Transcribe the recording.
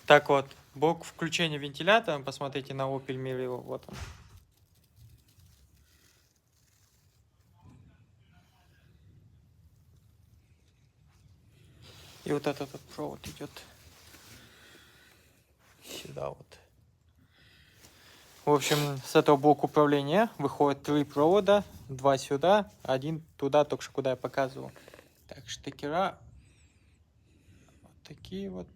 Так вот, блок включения вентилятора, посмотрите на Opel Meriva, вот он. И вот этот вот провод идет сюда вот. В общем, с этого блока управления выходит 3 провода, 2 сюда, 1 туда, только что куда я показывал. Так, штекера вот такие вот.